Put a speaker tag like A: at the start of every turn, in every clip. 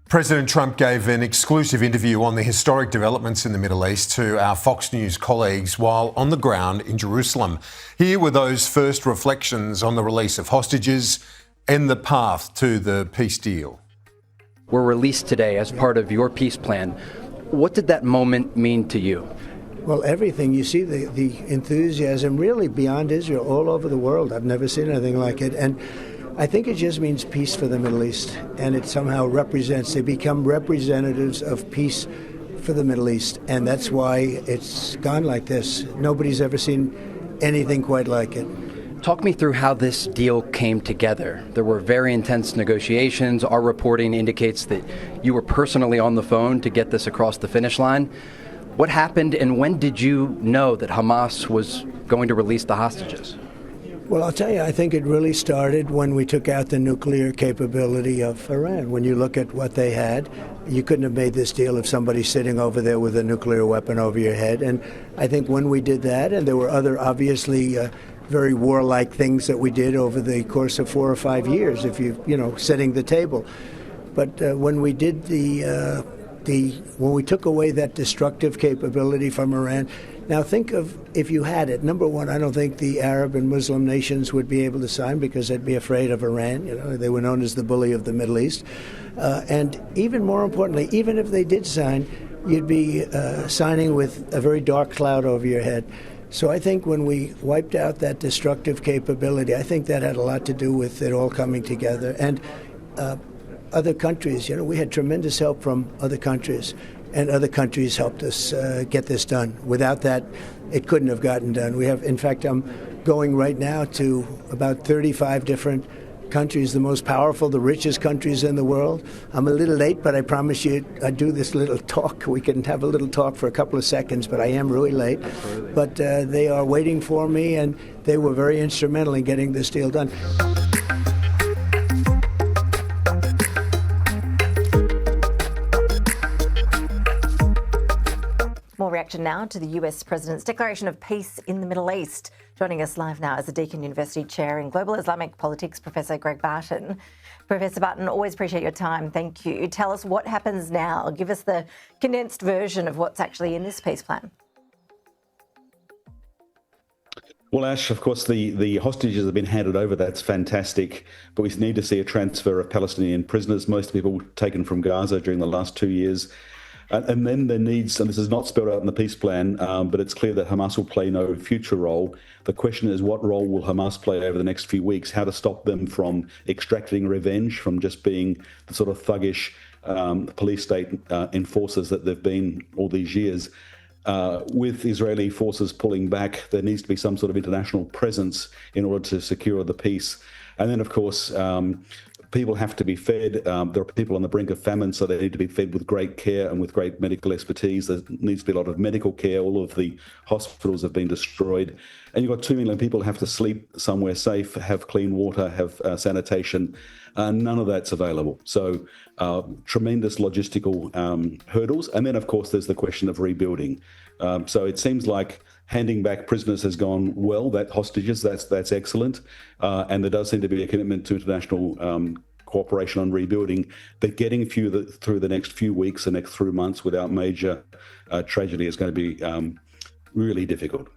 A: President Trump gave an exclusive interview on the historic developments in the Middle East to our Fox News colleagues while on the ground in Jerusalem. Here were those first reflections on the release of hostages and the path to the peace deal.
B: Were released today as part of your peace plan. What did that moment mean to you?
C: Well, everything. You see the enthusiasm really beyond Israel, all over the world. I've never seen anything like it. And I think it just means peace for the Middle East. And it somehow they become representatives of peace for the Middle East. And that's why it's gone like this. Nobody's ever seen anything quite like it.
B: Talk me through how this deal came together. There were very intense negotiations. Our reporting indicates that you were personally on the phone to get this across the finish line. What happened, and when did you know that Hamas was going to release the hostages?
C: Well, I'll tell you, I think it really started when we took out the nuclear capability of Iran. When you look at what they had, you couldn't have made this deal if somebody's sitting over there with a nuclear weapon over your head. And I think when we did that, and there were other obviously very warlike things that we did over the course of 4 or 5 years, if setting the table. But when we did when we took away that destructive capability from Iran, now think of if you had it. Number one, I don't think the Arab and Muslim nations would be able to sign because they'd be afraid of Iran. They were known as the bully of the Middle East. And even more importantly, even if they did sign, you'd be signing with a very dark cloud over your head. So I think when we wiped out that destructive capability, I think that had a lot to do with it all coming together. And other countries, we had tremendous help from other countries, and other countries helped us get this done. Without that, it couldn't have gotten done. In fact, I'm going right now to about 35 different countries, the most powerful, the richest countries in the world. I'm a little late, but I promise you I'd do this little talk. We can have a little talk for a couple of seconds, but I am really late. Absolutely. But they are waiting for me, and they were very instrumental in getting this deal done.
D: More reaction now to the US President's declaration of peace in the Middle East. Joining us live now is the Deakin University Chair in Global Islamic Politics, Professor Greg Barton. Professor Barton, always appreciate your time. Thank you. Tell us what happens now. Give us the condensed version of what's actually in this peace plan.
E: Well, Ash, of course, the hostages have been handed over. That's fantastic. But we need to see a transfer of Palestinian prisoners, most people taken from Gaza during the last 2 years. And then there needs, and this is not spelled out in the peace plan, but it's clear that Hamas will play no future role. The question is, what role will Hamas play over the next few weeks? How to stop them from extracting revenge, from just being the sort of thuggish police state enforcers that they've been all these years. With Israeli forces pulling back, there needs to be some sort of international presence in order to secure the peace. And then, of course, people have to be fed. There are people on the brink of famine, so they need to be fed with great care and with great medical expertise. There needs to be a lot of medical care. All of the hospitals have been destroyed. And you've got 2 million people who have to sleep somewhere safe, have clean water, have sanitation. None of that's available. So tremendous logistical hurdles. And then, of course, there's the question of rebuilding. So it seems like handing back prisoners has gone well, that hostages, that's excellent. And there does seem to be a commitment to international cooperation on rebuilding, but getting through the next few weeks, the next 3 months without major tragedy is going to be really difficult.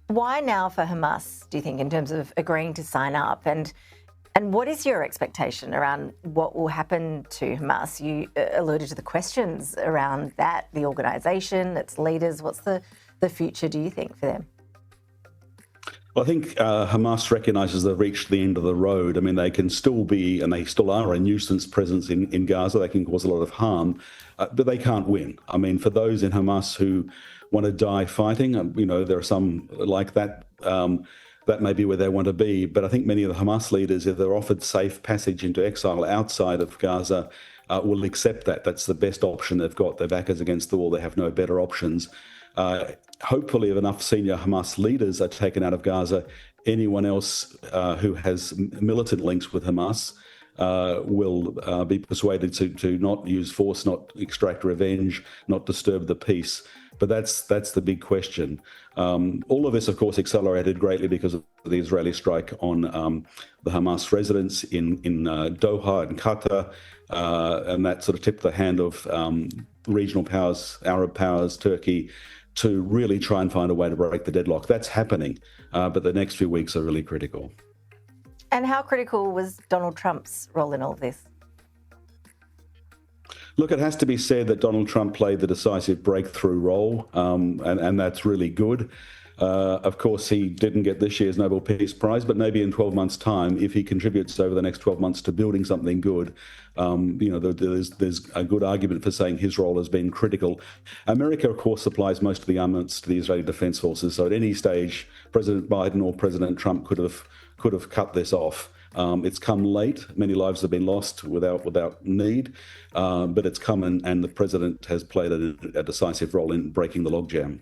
D: Why now for Hamas, do you think, in terms of agreeing to sign up? And what is your expectation around what will happen to Hamas? You alluded to the questions around that, the organisation, its leaders. What's the future, do you think, for them?
E: Well, I think Hamas recognises they've reached the end of the road. I mean, they can still be, and they still are, a nuisance presence in Gaza. They can cause a lot of harm, but they can't win. I mean, for those in Hamas who want to die fighting, there are some like that. That may be where they want to be. But I think many of the Hamas leaders, if they're offered safe passage into exile outside of Gaza, will accept that. That's the best option they've got. Their back is against the wall. They have no better options. Hopefully, if enough senior Hamas leaders are taken out of Gaza, anyone else who has militant links with Hamas will be persuaded to not use force, not extract revenge, not disturb the peace. But that's the big question. All of this, of course, accelerated greatly because of the Israeli strike on the Hamas residence in Doha and Qatar. and that sort of tipped the hand of regional powers, Arab powers, Turkey, to really try and find a way to break the deadlock. That's happening, but the next few weeks are really critical.
D: And how critical was Donald Trump's role in all of this?
E: Look, it has to be said that Donald Trump played the decisive breakthrough role, and that's really good. Of course, he didn't get this year's Nobel Peace Prize, but maybe in 12 months' time, if he contributes over the next 12 months to building something good, there's a good argument for saying his role has been critical. America, of course, supplies most of the armaments to the Israeli Defense Forces, so at any stage, President Biden or President Trump could have cut this off. It's come late. Many lives have been lost without need, but it's come, and the president has played a decisive role in breaking the logjam.